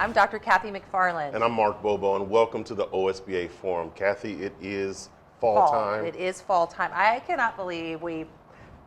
I'm Dr. Kathy McFarland. And I'm Mark Bobo, and welcome to the OSBA Forum. Kathy, it is fall time. It is fall time. I cannot believe we've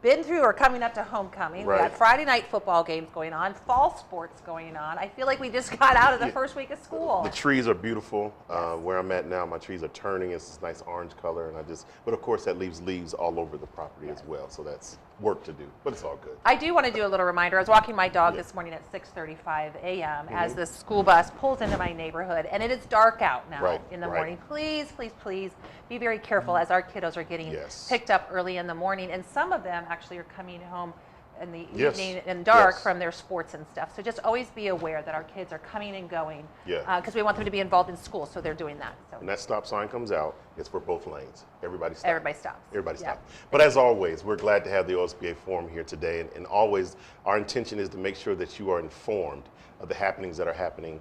been through or coming up to homecoming. Right. We got Friday night football games going on, fall sports going on. I feel like we just got out of the first week of school. The trees are beautiful. Yes. Where I'm at now, my trees are turning. It's this nice orange color, and but of course that leaves leaves all over the property as well. So that's work to do, but it's all good. I do want to do a little reminder. I was walking my dog this morning at 6:35 a.m. as the school bus pulls into my neighborhood, and it is dark out now in the morning. Please, please, please be very careful as our kiddos are getting picked up early in the morning, and some of them actually are coming home in the evening and dark from their sports and stuff. So just always be aware that our kids are coming and going because we want them to be involved in school, so they're doing that. So when that stop sign comes out, it's for both lanes. Everybody stops. Everybody stops. Everybody stops. But as always, we're glad to have the OSBA Forum here today, and always our intention is to make sure that you are informed of the happenings that are happening,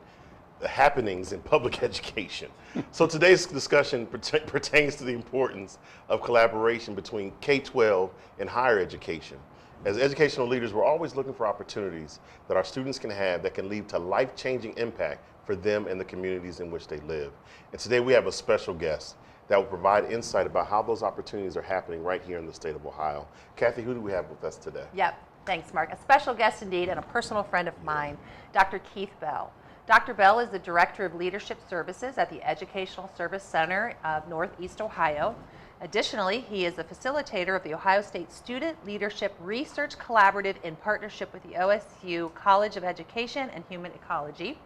the happenings in public education. So today's discussion pertains to the importance of collaboration between K-12 and higher education. As educational leaders, we're always looking for opportunities that our students can have that can lead to life-changing impact for them and the communities in which they live. And today we have a special guest that will provide insight about how those opportunities are happening right here in the state of Ohio. Kathy, who do we have with us today? Yep, thanks, Mark. A special guest indeed, and a personal friend of mine, Dr. Keith Bell. Dr. Bell is the Director of Leadership Services at the Educational Service Center of Northeast Ohio. Additionally, he is the facilitator of the Ohio State Student Leadership Research Collaborative in partnership with the OSU College of Education and Human Ecology.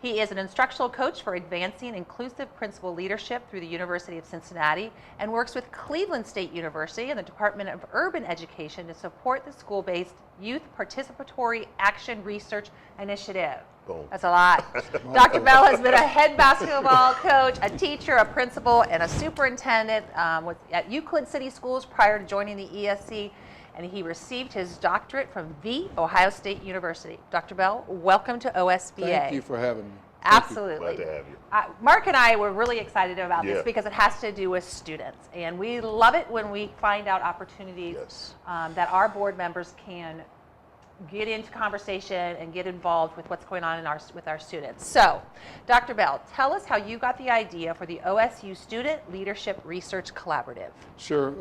He is an instructional coach for advancing inclusive principal leadership through the University of Cincinnati and works with Cleveland State University and the Department of Urban Education to support the school-based Youth Participatory Action Research Initiative. Boom. That's a lot. Dr. Bell has been a head basketball coach, a teacher, a principal, and a superintendent at Euclid City Schools prior to joining the ESC, and he received his doctorate from The Ohio State University. Dr. Bell, welcome to OSBA. Thank you for having me. Absolutely. Glad to have you. Mark and I were really excited about this because it has to do with students, and we love it when we find out opportunities that our board members can get into conversation and get involved with what's going on with our students. So, Dr. Bell, tell us how you got the idea for the OSU Student Leadership Research Collaborative. Sure.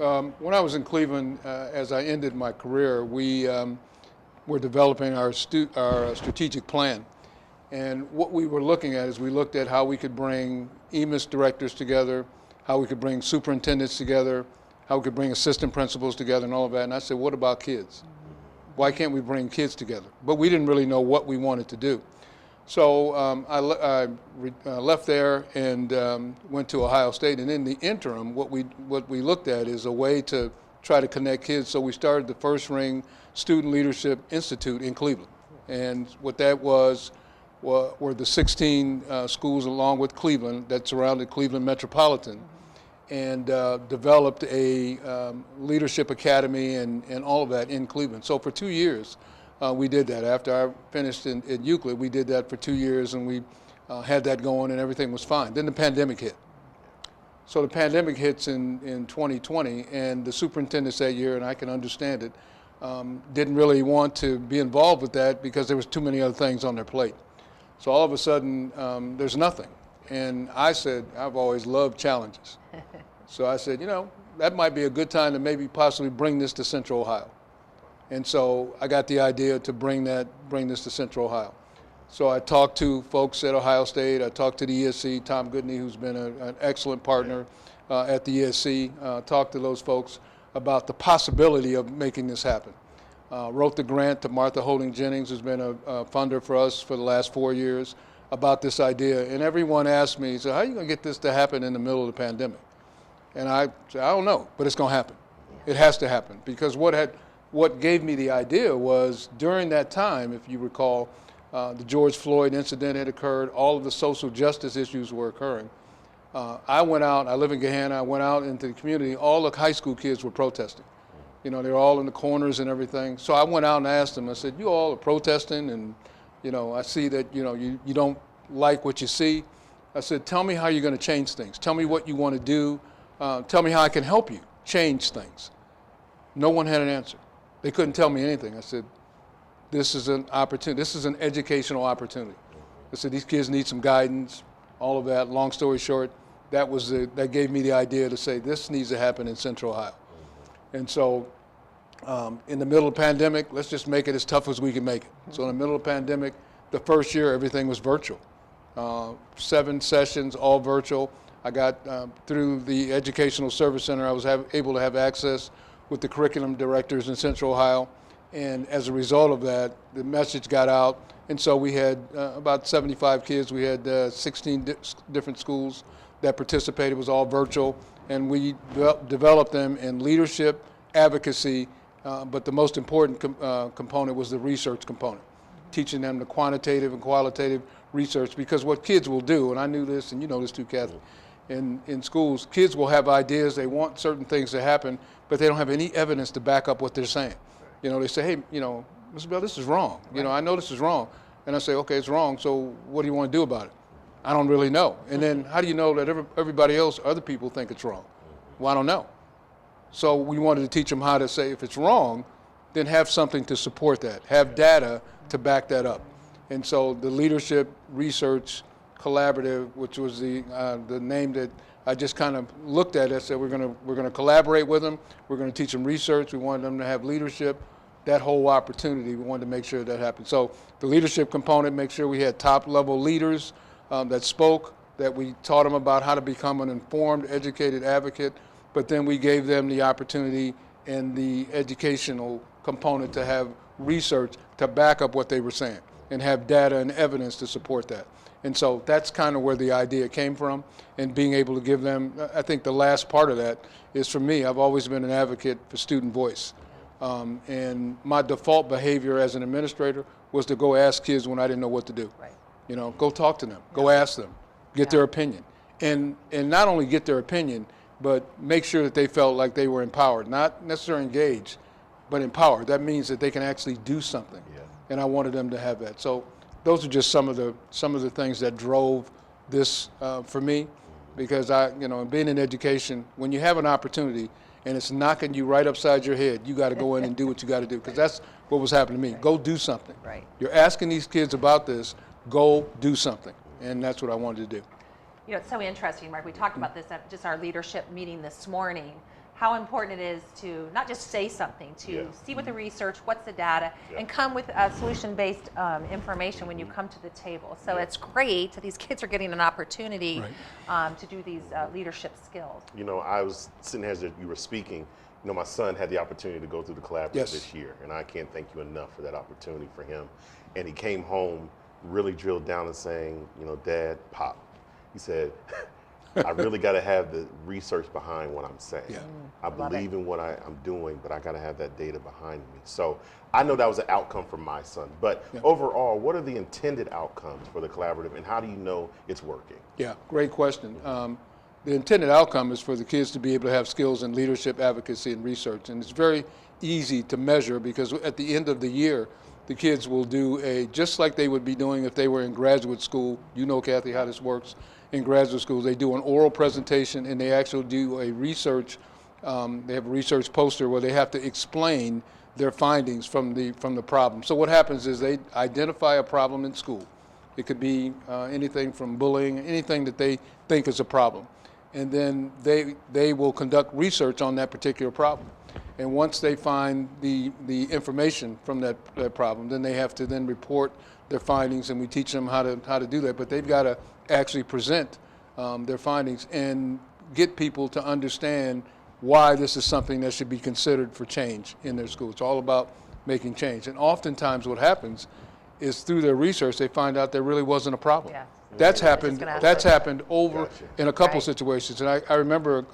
When I was in Cleveland, as I ended my career, we were developing our strategic plan. And what we were looking at is we looked at how we could bring EMIS directors together, how we could bring superintendents together, how we could bring assistant principals together and all of that. And I said, what about kids? Why can't we bring kids together? But we didn't really know what we wanted to do. So I left there and went to Ohio State. And in the interim, what we looked at is a way to try to connect kids. So we started the First Ring Student Leadership Institute in Cleveland. And what that was were the 16 schools along with Cleveland that surrounded Cleveland Metropolitan, and developed a leadership academy and all of that in Cleveland. So for 2 years, we did that. After I finished at Euclid, we did that for 2 years, and we had that going, and everything was fine. Then the pandemic hit. So the pandemic hits in 2020, and the superintendents that year, and I can understand it, didn't really want to be involved with that because there was too many other things on their plate. So all of a sudden, there's nothing. And I said, I've always loved challenges. So I said, that might be a good time to maybe possibly bring this to Central Ohio. And so I got the idea to bring this to Central Ohio. So I talked to folks at Ohio State. I talked to the ESC, Tom Goodney, who's been an excellent partner at the ESC. Talked to those folks about the possibility of making this happen. Wrote the grant to Martha Holding Jennings, who's been a funder for us for the last 4 years, about this idea. And everyone asked me, so how are you going to get this to happen in the middle of the pandemic? And I said, I don't know, but it's going to happen. It has to happen. Because what gave me the idea was during that time, if you recall, the George Floyd incident had occurred, all of the social justice issues were occurring. I went out, I live in Gahanna, I went out into the community, all the high school kids were protesting. They were all in the corners and everything. So I went out and asked them, I said, you all are protesting and I see that, you don't like what you see. I said, tell me how you're going to change things. Tell me what you want to do. Tell me how I can help you change things. No one had an answer. They couldn't tell me anything. I said, this is an opportunity. This is an educational opportunity. I said, these kids need some guidance, all of that. Long story short, that gave me the idea to say this needs to happen in Central Ohio. And so in the middle of the pandemic, let's just make it as tough as we can make it. So in the middle of the pandemic, the first year, everything was virtual. 7 sessions, all virtual. I got through the Educational Service Center, I was able to have access with the curriculum directors in Central Ohio. And as a result of that, the message got out. And so we had about 75 kids. We had 16 different schools that participated. It was all virtual. And we developed them in leadership, advocacy, but the most important component was the research component, teaching them the quantitative and qualitative research, because what kids will do, and I knew this, and you know this too, Kathy, in schools, kids will have ideas, they want certain things to happen, but they don't have any evidence to back up what they're saying. You know, they say, hey, you know, Mr. Bell, this is wrong. You know, I know this is wrong. And I say, okay, it's wrong, so what do you want to do about it? I don't really know. And then how do you know that everybody else, other people think it's wrong? Well, I don't know. So we wanted to teach them how to say, if it's wrong, then have something to support that, have data to back that up. And so the Leadership Research Collaborative, which was the name that I just kind of looked at, I said we're gonna collaborate with them, we're gonna teach them research, we wanted them to have leadership, that whole opportunity, we wanted to make sure that happened. So the leadership component, make sure we had top level leaders that spoke, that we taught them about how to become an informed, educated advocate, but then we gave them the opportunity and the educational component to have research to back up what they were saying and have data and evidence to support that. And so that's kind of where the idea came from, and being able to give them, I think the last part of that is, for me, I've always been an advocate for student voice. And my default behavior as an administrator was to go ask kids when I didn't know what to do. Right. You know, go talk to them, go ask them, get their opinion. And not only get their opinion, but make sure that they felt like they were empowered, not necessarily engaged, but empowered. That means that they can actually do something. Yeah. And I wanted them to have that. So those are just some of the things that drove this for me, because being in education, when you have an opportunity and it's knocking you right upside your head, you got to go in and do what you got to do, because that's what was happening to me. Go do something. Right. You're asking these kids about this, go do something. And that's what I wanted to do. You know, it's so interesting, Mark. We talked about this at just our leadership meeting this morning, how important it is to not just say something, to see what the research, what's the data, and come with solution-based information when you come to the table. So it's great that these kids are getting an opportunity to do these leadership skills. You know, I was sitting here as you were speaking. You know, my son had the opportunity to go through the collaborative this year, and I can't thank you enough for that opportunity for him. And he came home really drilled down and saying, you know, Dad, Pop, he said, I really got to have the research behind what I'm saying. Yeah. I believe in what I'm doing, but I got to have that data behind me. So I know that was an outcome for my son. But overall, what are the intended outcomes for the collaborative, and how do you know it's working? Yeah, great question. The intended outcome is for the kids to be able to have skills in leadership, advocacy, and research. And it's very easy to measure, because at the end of the year, the kids will do just like they would be doing if they were in graduate school. You know, Kathy, how this works. In graduate schools, they do an oral presentation, and they actually do a research. They have a research poster where they have to explain their findings from the problem. So what happens is they identify a problem in school. It could be anything from bullying, anything that they think is a problem, and then they will conduct research on that particular problem. And once they find the information from that problem, then they have to then report their findings, and we teach them how to do that. But they've got to actually present their findings and get people to understand why this is something that should be considered for change in their school. It's all about making change. And oftentimes what happens is, through their research, they find out there really wasn't a problem. Yeah. That's happened over in a couple Right. situations. And I remember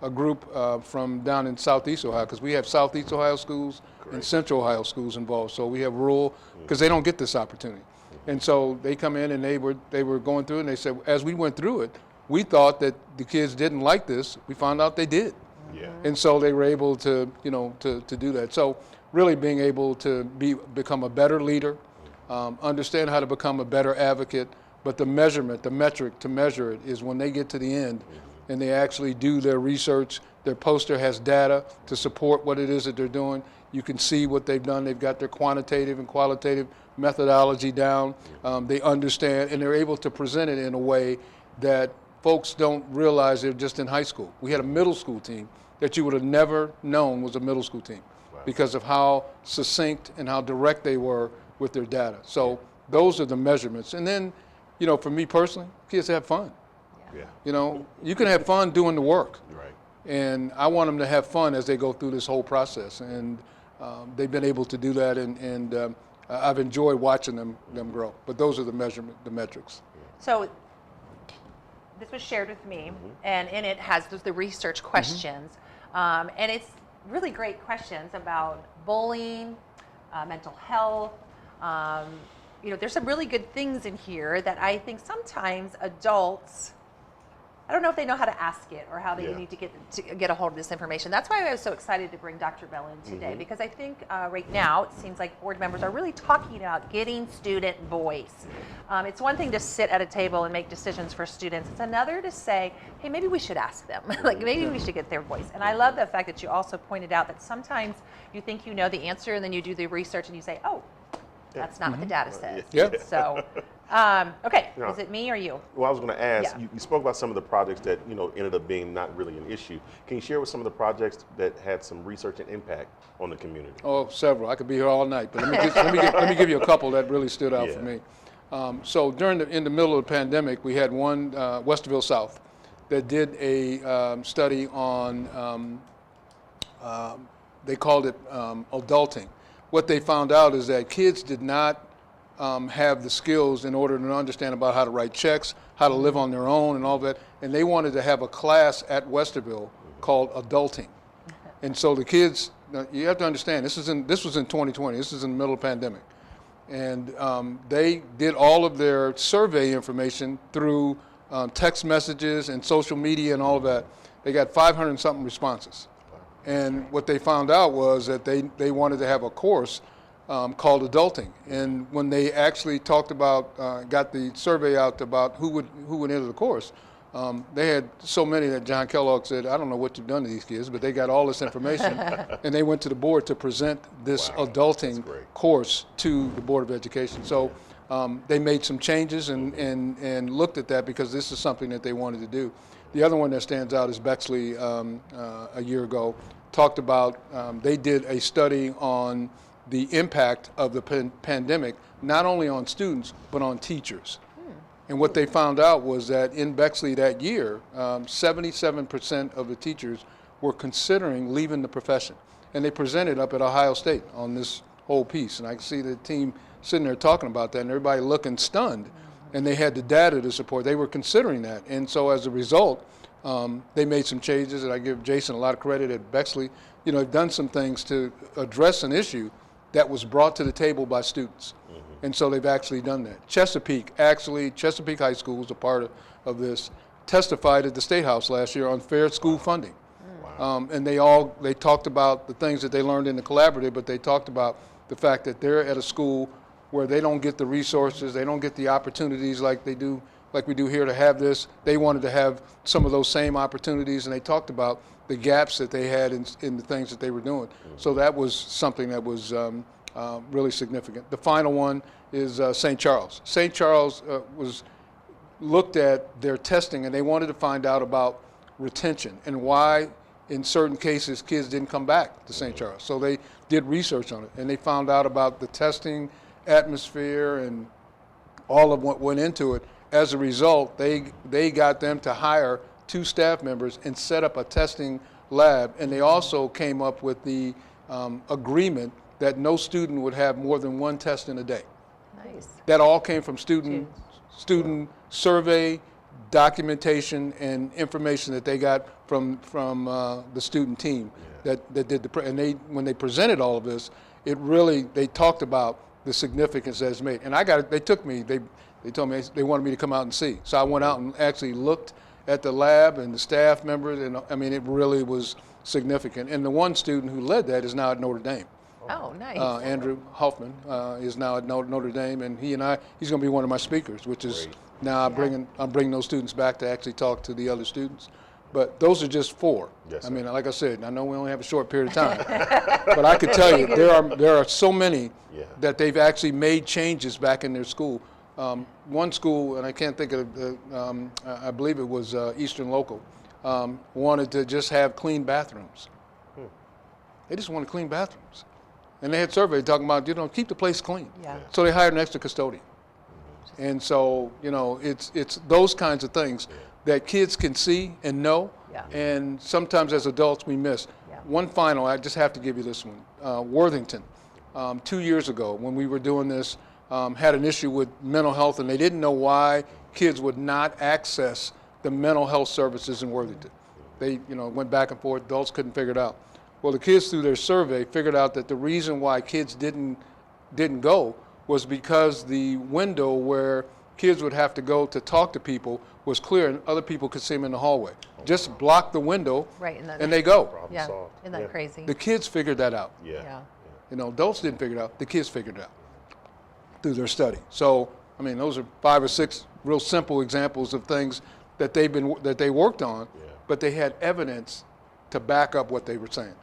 a group from down in Southeast Ohio, because we have Southeast Ohio schools and Central Ohio schools involved. So we have rural, because they don't get this opportunity. And so they come in and they were going through it, and they said, as we went through it, we thought that the kids didn't like this. We found out they did. Yeah. And so they were able to, to do that. So really being able to become a better leader, understand how to become a better advocate, but the measurement, the metric to measure it is when they get to the end, and they actually do their research. Their poster has data to support what it is that they're doing. You can see what they've done. They've got their quantitative and qualitative methodology down. They understand, and they're able to present it in a way that folks don't realize they're just in high school. We had a middle school team that you would have never known was a middle school team because of how succinct and how direct they were with their data. So those are the measurements. And then, you know, for me personally, kids have fun. Yeah. You know, you can have fun doing the work. Right. And I want them to have fun as they go through this whole process. And they've been able to do that, and I've enjoyed watching them grow. But those are the metrics. So this was shared with me, and in it has the research questions, and it's really great questions about bullying, mental health. You know, there's some really good things in here that I think sometimes adults, I don't know if they know how to ask it or how they need to get a hold of this information. That's why I was so excited to bring Dr. Bell in today, because I think right now it seems like board members are really talking about getting student voice. It's one thing to sit at a table and make decisions for students. It's another to say, hey, maybe we should ask them. Like, maybe we should get their voice. And I love the fact that you also pointed out that sometimes you think you know the answer, and then you do the research and you say, oh, that's not what the data says. Yeah. So, okay, is it me or you? Well, I was going to ask, Yeah. you spoke about some of the projects that, you know, ended up being not really an issue. Can you share with some of the projects that had some research and impact on the community? Oh, several. I could be here all night, but let me give you a couple that really stood out for me. So in the middle of the pandemic, we had one, Westerville South, that did a study on, they called it adulting. What they found out is that kids did not have the skills in order to understand about how to write checks, how to live on their own and all that. And they wanted to have a class at Westerville called adulting. And so the kids, you have to understand, this was in 2020, this is in the middle of the pandemic. And they did all of their survey information through text messages and social media and all of that. They got 500 and something responses. And what they found out was that they wanted to have a course called adulting. And when they actually talked about, got the survey out about who would enter the course, they had so many that John Kellogg said, I don't know what you've done to these kids, but they got all this information. And they went to the board to present this adulting course to the Board of Education. So they made some changes and looked at that because this is something that they wanted to do. The other one that stands out is Bexley a year ago talked about, they did a study on the impact of the pandemic, not only on students, but on teachers. And what they found out was that in Bexley that year, 77% of the teachers were considering leaving the profession. And they presented up at Ohio State on this whole piece. And I can see the team sitting there talking about that and everybody looking stunned. And they had the data to support. They were considering that. And so as a result, they made some changes, and I give Jason a lot of credit at Bexley. You know, they've done some things to address an issue that was brought to the table by students. And so they've actually done that. Chesapeake High School was a part of this, testified at the State House last year on fair school funding. And they talked about the things that they learned in the collaborative, but they talked about the fact that they're at a school where they don't get the resources, they don't get the opportunities like we do here to have this. They wanted to have some of those same opportunities, and they talked about the gaps that they had in the things that they were doing. So that was something that was really significant. The final one is St. Charles. St. Charles looked at their testing, and they wanted to find out about retention and why in certain cases kids didn't come back to St. Charles. So they did research on it, and they found out about the testing atmosphere and all of what went into it. As a result, they got them to hire 2 staff members and set up a testing lab, and they also came up with the agreement that no student would have more than 1 test in a day. Nice. That all came from student survey, documentation, and information that they got from the student teme that did and when they presented all of this, they talked about the significance that it's made. And they told me they wanted me to come out and see. So I went out and actually looked at the lab and the staff members, and I mean, it really was significant. And the one student who led that is now at Notre Dame. Oh, nice. Andrew Hoffman is now at Notre Dame, and he's going to be one of my speakers, which is now I'm bringing those students back to actually talk to the other students. But those are just 4. Yes, I sir. mean, like I said, I know we only have a short period of time, but I could tell you there are so many Yeah. that they've actually made changes back in their school. One school, and I can't think of I believe it was Eastern Local, wanted to just have clean bathrooms. They just wanted clean bathrooms. And they had surveyed talking about, keep the place clean. Yeah. So they hired an extra custodian. And so, it's those kinds of things that kids can see and know. Yeah. And sometimes as adults we miss. Yeah. One final, I just have to give you this one. Worthington, 2 years ago when we were doing this, had an issue with mental health, and they didn't know why kids would not access the mental health services in Worthington. They, went back and forth. Adults couldn't figure it out. Well, the kids through their survey figured out that the reason why kids didn't go was because the window where kids would have to go to talk to people was clear, and other people could see them in the hallway. Just block the window, Right, and they go. Problem Yeah, solved. isn't that Yeah. crazy? The kids figured that out. Yeah. Yeah. Adults didn't figure it out. The kids figured it out through their study. So, I mean, those are 5 or 6 real simple examples of things that they worked on, but they had evidence to back up what they were saying.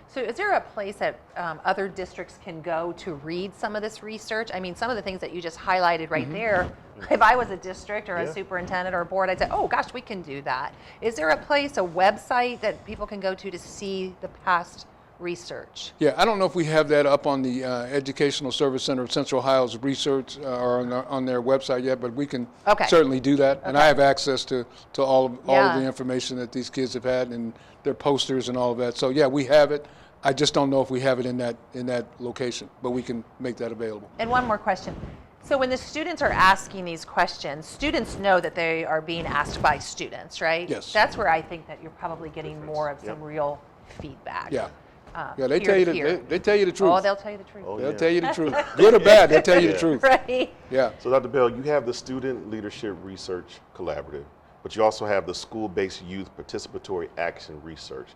So is there a place that other districts can go to read some of this research? I mean, some of the things that you just highlighted right there, if I was a district or a Yeah. superintendent or a board, I'd say, oh gosh, we can do that. Is there a place, a website that people can go to see the past research? Yeah, I don't know if we have that up on the Educational Service Center of Central Ohio's research or on their website yet, but we can Okay. certainly do that. And I have access to all of Yeah. the information that these kids have had and their posters and all of that. So yeah, we have it. I just don't know if we have it in that location, but we can make that available. And one more question. So when the students are asking these questions, students know that they are being asked by students, right? Yes. That's where I think that you're probably getting more of some real feedback. Yeah. Yeah, they tell peer-to-peer. they tell you the truth. Oh, they'll tell you the truth. Oh, They'll yeah. tell you the truth. Good or bad, they'll tell you the truth. Right. Yeah. So, Dr. Bell, you have the Student Leadership Research Collaborative, but you also have the School-Based Youth Participatory Action Research.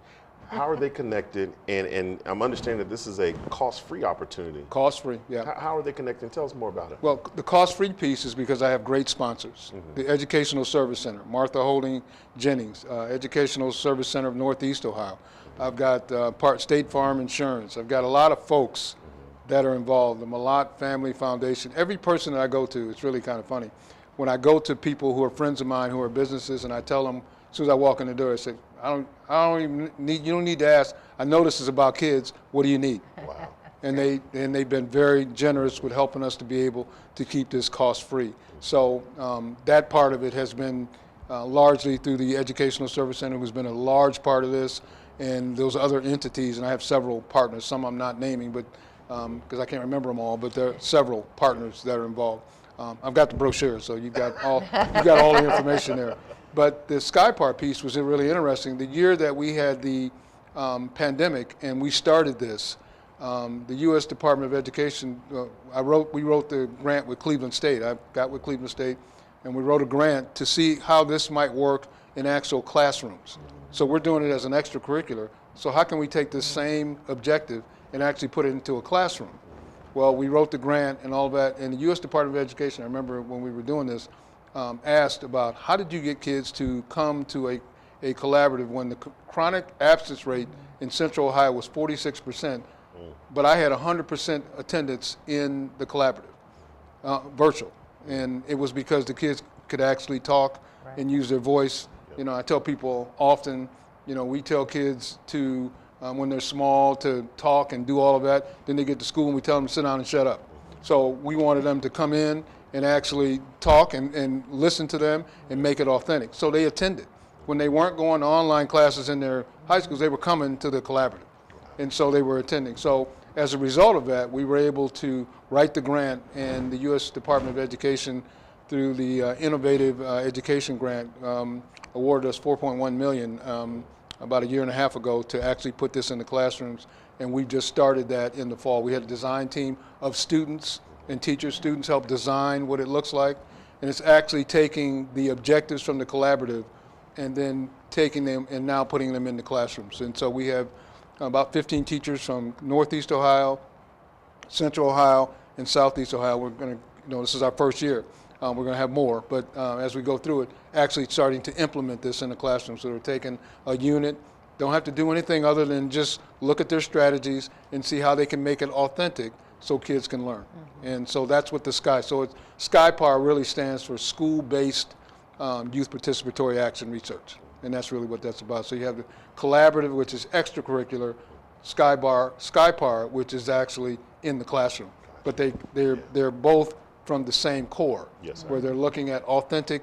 How are they connected? And I'm understanding that this is a cost-free opportunity. Cost-free, yeah. How are they connected? Tell us more about it. Well, the cost-free piece is because I have great sponsors. The Educational Service Center, Martha Holding Jennings, Educational Service Center of Northeast Ohio. I've got State Farm Insurance. I've got a lot of folks that are involved. The Malott Family Foundation. Every person that I go to, it's really kind of funny. When I go to people who are friends of mine who are businesses, and I tell them, as soon as I walk in the door, I say, I don't even need, you don't need to ask. I know this is about kids. What do you need? Wow. And they've been very generous with helping us to be able to keep this cost-free. So that part of it has been largely through the Educational Service Center, who's been a large part of this, and those other entities. And I have several partners. Some I'm not naming, but because I can't remember them all. But there are several partners that are involved. I've got the brochure, so you've got all the information there. But the Sky Park piece was really interesting. The year that we had the pandemic and we started this, the U.S. Department of Education, we wrote the grant with Cleveland State. I got with Cleveland State, and we wrote a grant to see how this might work in actual classrooms. So we're doing it as an extracurricular. So how can we take this same objective and actually put it into a classroom? Well, we wrote the grant and all that, and the U.S. Department of Education, I remember when we were doing this, asked about how did you get kids to come to a collaborative when the chronic absence rate in Central Ohio was 46%, but I had 100% attendance in the collaborative, virtual. And it was because the kids could actually talk and use their voice. You know, I tell people often, we tell kids to, when they're small, to talk and do all of that. Then they get to school and we tell them to sit down and shut up. So we wanted them to come in and actually talk and listen to them and make it authentic. So they attended. When they weren't going to online classes in their high schools, they were coming to the collaborative. And so they were attending. So as a result of that, we were able to write the grant, and the U.S. Department of Education, through the Innovative Education Grant, awarded us $4.1 million about a year and a half ago to actually put this in the classrooms. And we've just started that in the fall. We had a design team of students and teachers. Students help design what it looks like. And it's actually taking the objectives from the collaborative and then taking them and now putting them in the classrooms. And so we have about 15 teachers from Northeast Ohio, Central Ohio, and Southeast Ohio. We're going to, this is our first year. We're going to have more, but as we go through it, actually starting to implement this in the classroom. So we're taking a unit, don't have to do anything other than just look at their strategies and see how they can make it authentic so kids can learn. And so that's what the SkyPAR really stands for School-Based Youth Participatory Action Research. And that's really what that's about. So you have the collaborative, which is extracurricular, SkyPAR, which is actually in the classroom. But they're both from the same core, Yes, sir. where they're looking at authenticity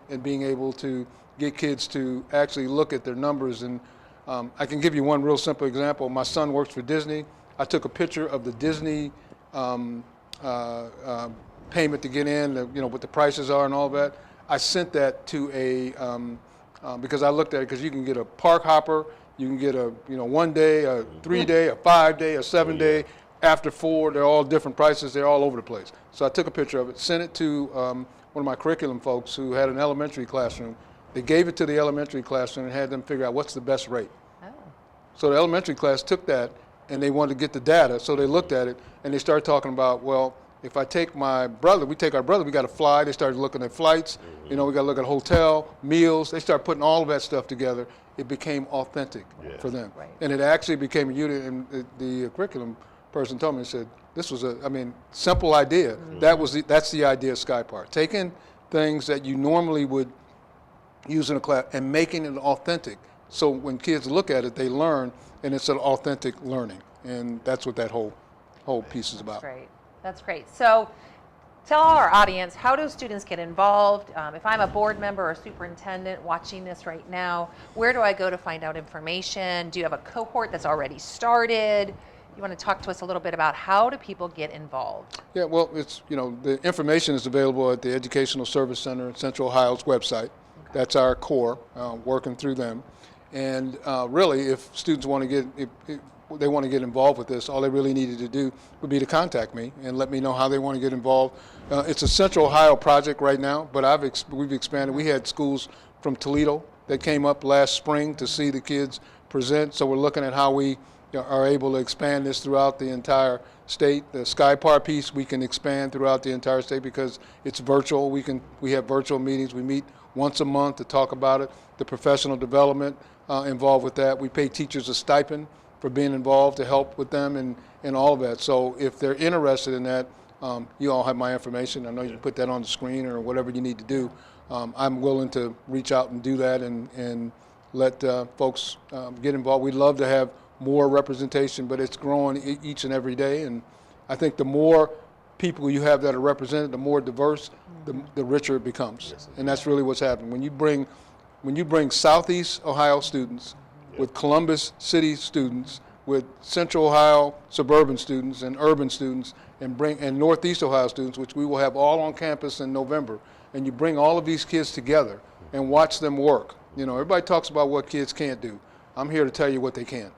and being able to get kids to actually look at their numbers. And I can give you one real simple example. My son works for Disney. I took a picture of the Disney payment to get in, what the prices are and all that. I sent that to because I looked at it, because you can get a park hopper, you can get a 1 day, a 3 day, a 5 day, a 7 day, after 4, they're all different prices, they're all over the place. So I took a picture of it, sent it to one of my curriculum folks who had an elementary classroom. They gave it to the elementary classroom and had them figure out what's the best rate. Oh. So the elementary class took that and they wanted to get the data, so they looked at it and they started talking about, well, if I take my brother, we take our brother, we got to fly. They started looking at flights, we got to look at hotel, meals. They started putting all of that stuff together. It became authentic for them. Right. And it actually became a unit, and the curriculum person told me, he said, this was simple idea. That's the idea of SkyPAR. Taking things that you normally would use in a class and making it authentic. So when kids look at it, they learn, and it's an authentic learning. And that's what that whole piece is about. Great. That's great. So tell our audience, how do students get involved? If I'm a board member or superintendent watching this right now, where do I go to find out information? Do you have a cohort that's already started? You want to talk to us a little bit about how do people get involved? Yeah, well, it's, the information is available at the Educational Service Center at Central Ohio's website. Okay. That's our core, working through them. And really, if students want to get, if they want to get involved with this, all they really needed to do would be to contact me and let me know how they want to get involved. It's a Central Ohio project right now, but we've expanded. We had schools from Toledo that came up last spring to see the kids present. So we're looking at how we are able to expand this throughout the entire state. The SkyPAR piece we can expand throughout the entire state because it's virtual. We have virtual meetings. We meet once a month to talk about it. The professional development involved with that. We pay teachers a stipend for being involved to help with them and all of that. So if they're interested in that, you all have my information. I know you can put that on the screen or whatever you need to do. I'm willing to reach out and do that and let folks get involved. We'd love to have more representation, but it's growing each and every day. And I think the more people you have that are represented, the more diverse, the richer it becomes. Yes, and that's really what's happening. When you bring Southeast Ohio students with Columbus City students, with Central Ohio suburban students and urban students, and Northeast Ohio students, which we will have all on campus in November, and you bring all of these kids together and watch them work. Everybody talks about what kids can't do. I'm here to tell you what they can.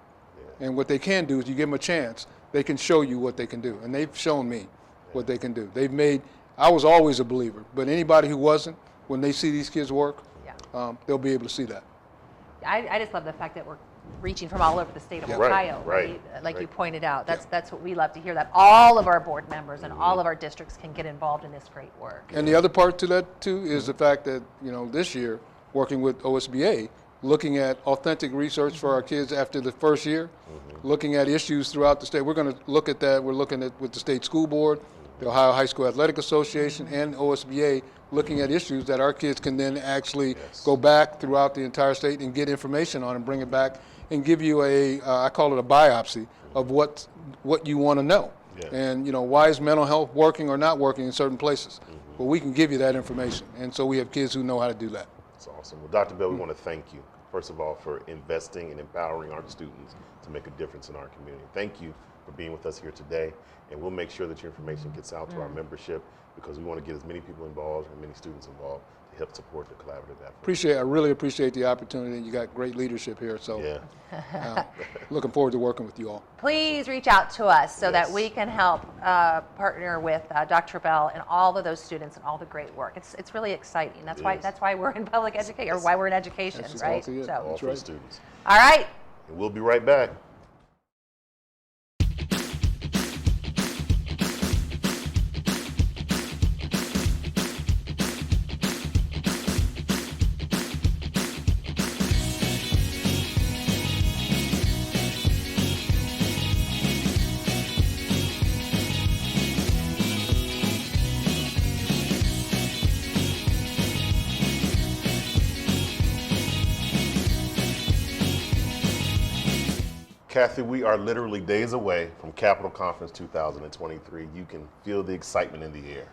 And what they can do is you give them a chance, they can show you what they can do. And they've shown me what they can do. I was always a believer, but anybody who wasn't, when they see these kids work, they'll be able to see that. I just love the fact that we're reaching from all over the state of Ohio, right? Like you pointed out. That's what we love to hear, that all of our board members and all of our districts can get involved in this great work. And the other part to that too is the fact that, this year, working with OSBA, looking at authentic research for our kids after the first year, looking at issues throughout the state. We're going to look at that. We're looking at with the state school board, the Ohio High School Athletic Association, and OSBA, looking at issues that our kids can then actually go back throughout the entire state and get information on and bring it back and give you I call it a biopsy of what you want to know. Yeah. And why is mental health working or not working in certain places? Well, we can give you that information. And so we have kids who know how to do that. That's awesome. Well, Dr. Bell, we want to thank you, first of all, for investing and empowering our students to make a difference in our community. Thank you for being with us here today. And we'll make sure that your information gets out to our membership, because we want to get as many people involved and many students involved to help support the collaborative effort. I really appreciate the opportunity. You got great leadership here, so looking forward to working with you all. Please reach out to us so that we can help partner with Dr. Bell and all of those students and all the great work. It's really exciting. That's why we're in public education, or why we're in education, right? All for students. All right. And we'll be right back. Kathy, we are literally days away from Capitol Conference 2023. You can feel the excitement in the air.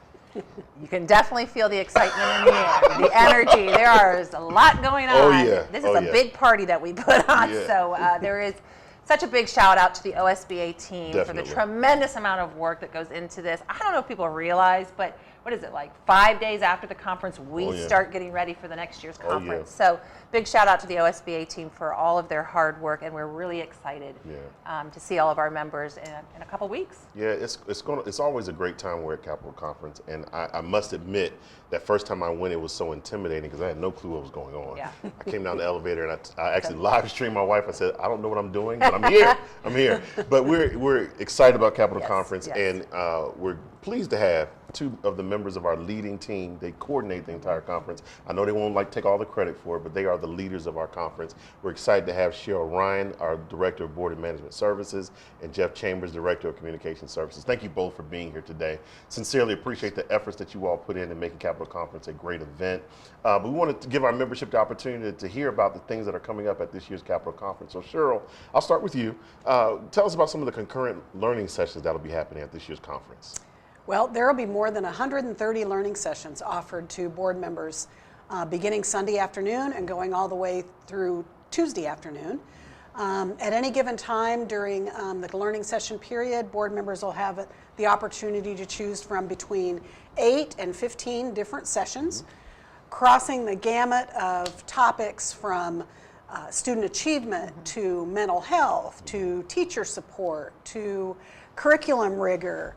You can definitely feel the excitement in the air, the energy. There is a lot going on. Oh, yeah. This is a big party that we put on. Yeah. So there is such a big shout out to the OSBA team for Definitely. the tremendous amount of work that goes into this. I don't know if people realize, but what is it, like 5 days after the conference, we start getting ready for the next year's conference. So big shout out to the OSBA team for all of their hard work, and we're really excited to see all of our members in a couple weeks. Yeah, it's always a great time. We're at Capitol Conference, and I must admit that first time I went, it was so intimidating because I had no clue what was going on. Yeah. I came down the elevator and I actually live streamed my wife. I said, I don't know what I'm doing, but I'm here. I'm here. But we're excited about Capitol Conference, and we're pleased to have two of the members of our leading team. They coordinate the entire conference. I know they won't take all the credit for it, but they are the leaders of our conference. We're excited to have Cheryl Ryan, our Director of Board and Management Services, and Jeff Chambers, Director of Communication Services. Thank you both for being here today. Sincerely appreciate the efforts that you all put in making Capitol Conference a great event. But we wanted to give our membership the opportunity to hear about the things that are coming up at this year's Capitol Conference. So Cheryl, I'll start with you. Tell us about some of the concurrent learning sessions that will be happening at this year's conference. Well, there will be more than 130 learning sessions offered to board members beginning Sunday afternoon and going all the way through Tuesday afternoon. At any given time during the learning session period, board members will have the opportunity to choose from between 8 and 15 different sessions, crossing the gamut of topics from student achievement to mental health to teacher support to curriculum rigor,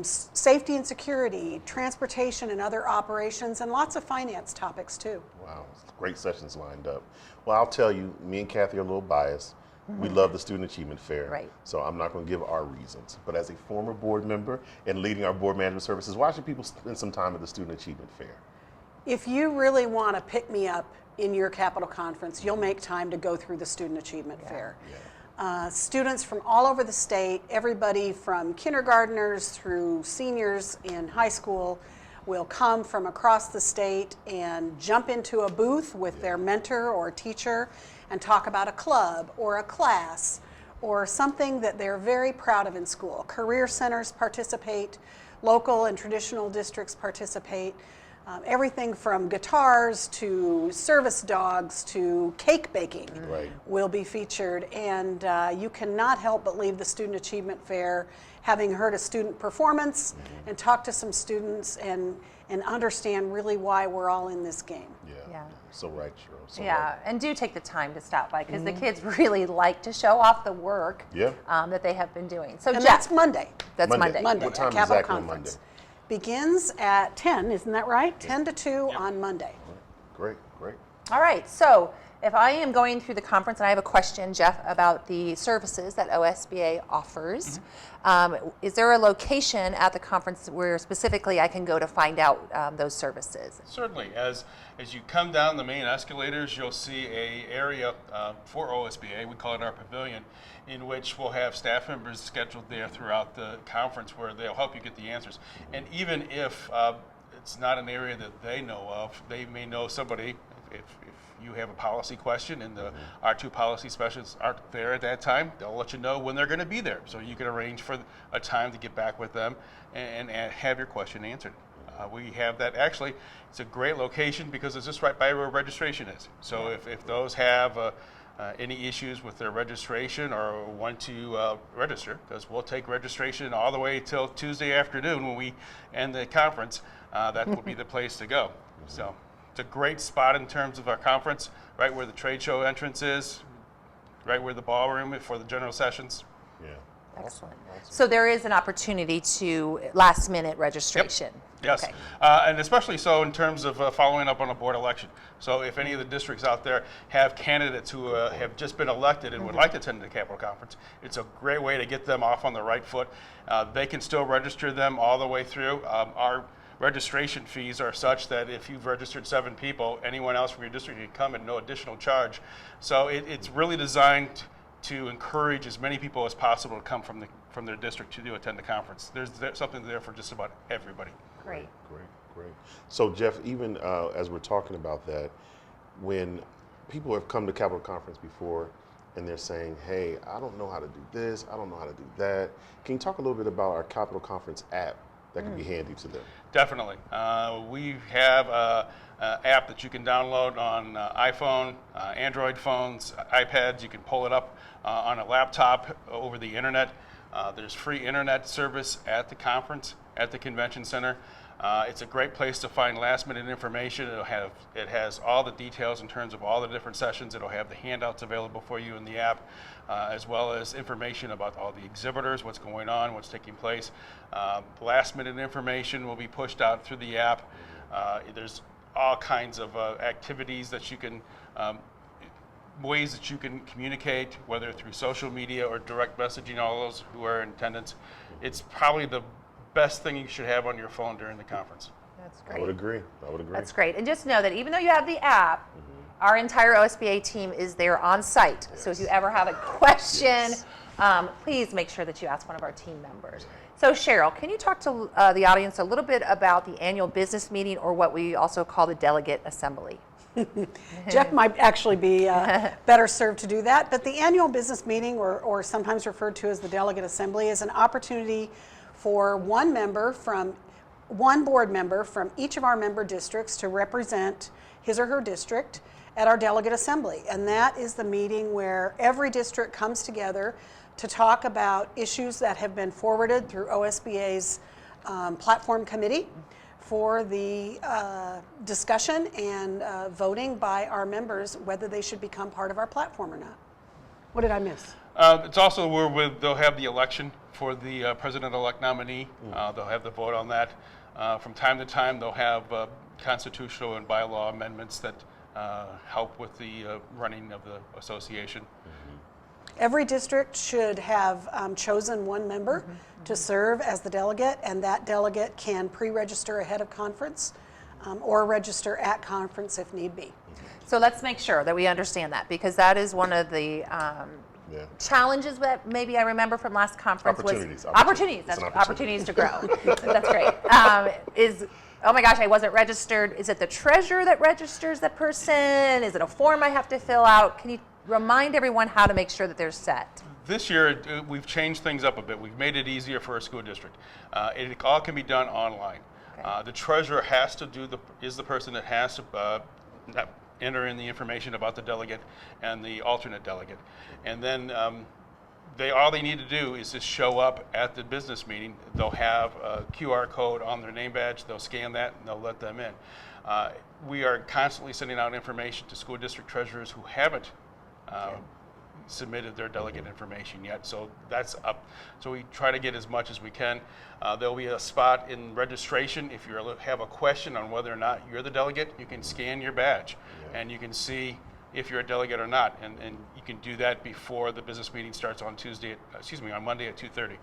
safety and security, transportation and other operations, and lots of finance topics too. Wow, great sessions lined up. Well, I'll tell you, me and Kathy are a little biased. We love the Student Achievement Fair. Right. So I'm not going to give our reasons. But as a former board member and leading our board management services, why should people spend some time at the Student Achievement Fair? If you really want to pick me up in your Capitol Conference, you'll make time to go through the Student Achievement Fair. Students from all over the state, everybody from kindergartners through seniors in high school, will come from across the state and jump into a booth with their mentor or teacher and talk about a club or a class or something that they're very proud of in school. Career centers participate, local and traditional districts participate. Everything from guitars to service dogs to cake baking will be featured, and you cannot help but leave the Student Achievement Fair having heard a student performance and talk to some students and understand really why we're all in this game. Yeah. So right, Cheryl. So Yeah, right. and do take the time to stop by because the kids really like to show off the work that they have been doing. So And Jeff, that's Monday. That's Monday. What time at Capitol exactly on Conference. Monday? Begins at 10, isn't that right? 10 to 2 on Monday. Great. All right, so if I am going through the conference and I have a question, Jeff, about the services that OSBA offers, is there a location at the conference where specifically I can go to find out those services? Certainly. As you come down the main escalators, you'll see a area for OSBA, we call it our pavilion, in which we'll have staff members scheduled there throughout the conference where they'll help you get the answers. And even if it's not an area that they know of, they may know somebody. If you have a policy question and our two policy specialists aren't there at that time, they'll let you know when they're going to be there. So you can arrange for a time to get back with them and have your question answered. We have that. Actually, it's a great location because it's just right by where registration is. So if those have any issues with their registration or want to register, because we'll take registration all the way till Tuesday afternoon when we end the conference, that will be the place to go. So it's a great spot in terms of our conference, right where the trade show entrance is, right where the ballroom is for the general sessions. Yeah. Excellent. So there is an opportunity to last minute registration. Yes, Okay. And especially so in terms of following up on a board election. So if any of the districts out there have candidates who have just been elected and would like to attend the Capitol Conference, it's a great way to get them off on the right foot. They can still register them all the way through. Our registration fees are such that if you've registered 7 people, anyone else from your district can come at no additional charge. So it's really designed to encourage as many people as possible to come from their district to attend the conference. There's something there for just about everybody. Great. Great. So Jeff, even as we're talking about that, when people have come to Capitol Conference before and they're saying, hey, I don't know how to do this, I don't know how to do that. Can you talk a little bit about our Capitol Conference app that can be handy to them? Definitely. We have an app that you can download on iPhone, Android phones, iPads. You can pull it up on a laptop over the internet. There's free internet service at the conference, at the convention center. It's a great place to find last-minute information. It has all the details in terms of all the different sessions. It'll have the handouts available for you in the app, as well as information about all the exhibitors, what's going on, what's taking place. Last-minute information will be pushed out through the app. There's all kinds of activities that you can, ways that you can communicate, whether through social media or direct messaging all those who are in attendance. It's probably the best thing you should have on your phone during the conference. That's great. I would agree. That's great. And just know that even though you have the app, our entire OSBA team is there on site. So if you ever have a question, please make sure that you ask one of our team members. So Cheryl, can you talk to the audience a little bit about the annual business meeting, or what we also call the delegate assembly? Jeff might actually be better served to do that, but the annual business meeting, or sometimes referred to as the delegate assembly, is an opportunity for one board member from each of our member districts to represent his or her district at our delegate assembly. And that is the meeting where every district comes together to talk about issues that have been forwarded through OSBA's platform committee for the discussion and voting by our members whether they should become part of our platform or not. What did I miss? It's also where they'll have the election for the president-elect nominee. They'll have the vote on that. From time to time, they'll have constitutional and bylaw amendments that help with the running of the association. Every district should have chosen one member to serve as the delegate, and that delegate can pre-register ahead of conference or register at conference if need be. So let's make sure that we understand that, because that is one of the challenges that maybe I remember from last conference Opportunities. was opportunities. That's opportunities to grow. That's great. Oh my gosh, I wasn't registered. Is it the treasurer that registers the person? Is it a form I have to fill out? Can you remind everyone how to make sure that they're set? This year, we've changed things up a bit. We've made it easier for a school district. It all can be done online. Okay. The treasurer is the person that has to enter in the information about the delegate and the alternate delegate. And then all they need to do is just show up at the business meeting. They'll have a QR code on their name badge. They'll scan that and they'll let them in. We are constantly sending out information to school district treasurers who haven't submitted their delegate information yet. So that's up. So we try to get as much as we can. There'll be a spot in registration. If you have a question on whether or not you're the delegate, you can scan your badge and you can see if you're a delegate or not. And you can do that before the business meeting starts on Monday at 2:30.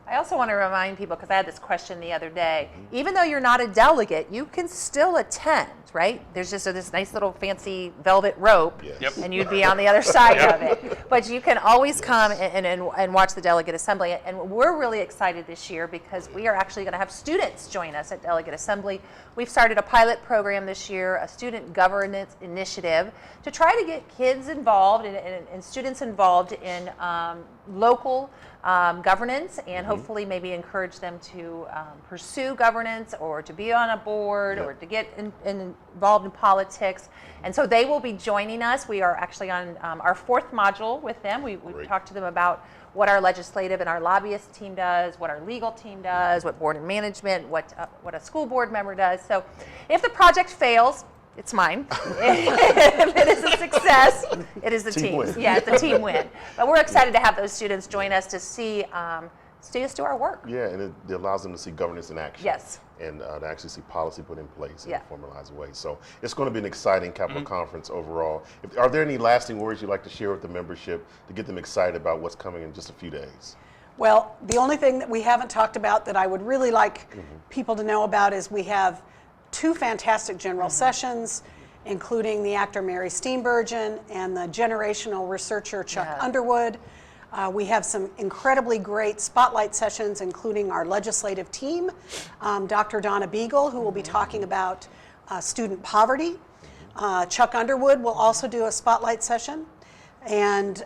I also want to remind people, because I had this question the other day, even though you're not a delegate, you can still attend, right? There's just this nice little fancy velvet rope, and you'd be on the other side of it. But you can always come and watch the delegate assembly. And we're really excited this year because we are actually going to have students join us at delegate assembly. We've started a pilot program this year, a student governance initiative, to try to get kids involved and students involved in local governance, and hopefully maybe encourage them to pursue governance or to be on a board or to get involved in politics. And so they will be joining us. We are actually on our 4th module with them. We've talked to them about what our legislative and our lobbyist team does, what our legal team does, what board and management, what a school board member does. So if the project fails, it's mine. If it is a success, it is the team's. Yeah, it's the team win. But we're excited to have those students join us to see us do our work. Yeah, and it allows them to see governance in action. Yes. And to actually see policy put in place in Yeah. a formalized way. So it's going to be an exciting Capitol Conference overall. Are there any lasting words you'd like to share with the membership to get them excited about what's coming in just a few days? Well, the only thing that we haven't talked about that I would really like people to know about is we have 2 fantastic general sessions, including the actor Mary Steenburgen and the generational researcher Chuck Underwood. We have some incredibly great spotlight sessions, including our legislative team, Dr. Donna Beagle, who will be talking about student poverty. Chuck Underwood will also do a spotlight session. And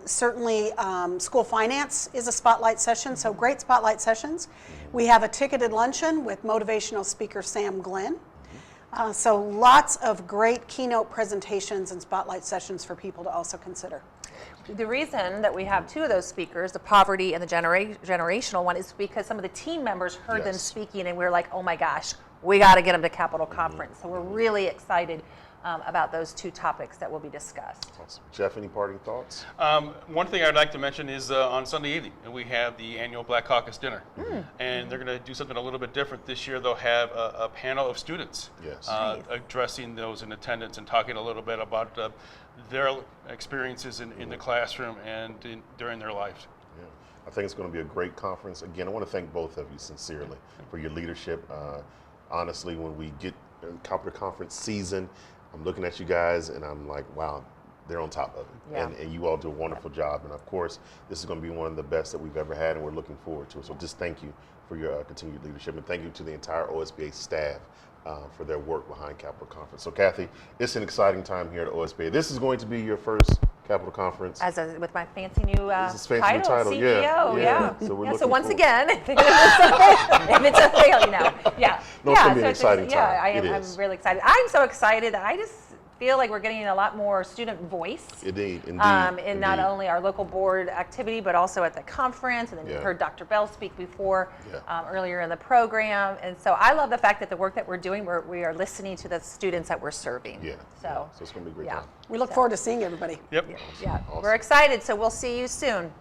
certainly school finance is a spotlight session, so great spotlight sessions. We have a ticketed luncheon with motivational speaker Sam Glenn. So lots of great keynote presentations and spotlight sessions for people to also consider. The reason that we have two of those speakers, the poverty and the generational one, is because some of the team members heard them Yes. speaking, and we were like, oh my gosh, we got to get them to Capitol Conference. So we're really excited about those two topics that will be discussed. Awesome. Jeff, any parting thoughts? One thing I'd like to mention is on Sunday evening, we have the annual Black Caucus dinner. And they're going to do something a little bit different. This year they'll have a panel of students Yes. addressing those in attendance and talking a little bit about their experiences in the classroom and during their lives. Yeah. I think it's going to be a great conference. Again, I want to thank both of you sincerely for your leadership. Honestly, when we get in Capitol Conference season, I'm looking at you guys and I'm like, wow, they're on top of it. Yeah. And you all do a wonderful job. And of course, this is going to be one of the best that we've ever had, and we're looking forward to it. So just thank you for your continued leadership, and thank you to the entire OSBA staff for their work behind Capitol Conference. So Kathy, it's an exciting time here at OSBA. This is going to be your first Capitol Conference. With my fancy new This is fancy new title, CEO, yeah. So we're So looking once forward. again, if it's a fail, yeah. No, it's gonna be an so exciting time. I'm It is. really excited. I'm so excited. I just feel like we're getting a lot more student voice. Indeed. In not only our local board activity, but also at the conference. And then you Yeah. heard Dr. Bell speak before, Yeah. earlier in the program. And so I love the fact that the work that we're doing, we are listening to the students that we're serving. Yeah. So, So it's going to be a great yeah. time. We look forward to seeing everybody. Yep. Yeah, Awesome. we're excited. So we'll see you soon.